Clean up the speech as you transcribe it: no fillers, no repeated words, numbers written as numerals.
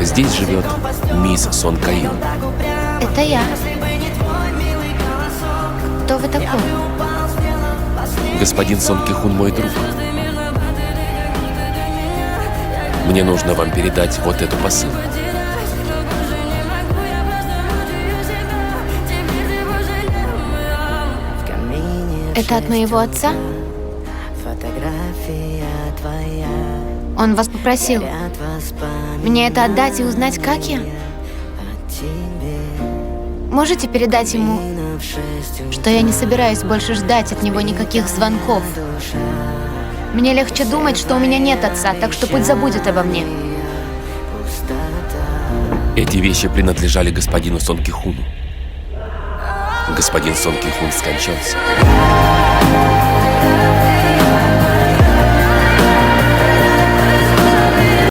Здесь живет мисс Сон Кайон. Это я. Кто вы такой? Господин Сон Ки-хун мой друг. Мне нужно вам передать вот эту посылку. Это от моего отца? Он вас попросил мне это отдать и узнать, как я? Можете передать ему, что я не собираюсь больше ждать от него никаких звонков? Мне легче думать, что у меня нет отца, так что пусть забудет обо мне. Эти вещи принадлежали господину Сон Ки-хуну. Господин Сон Ки-хун скончался.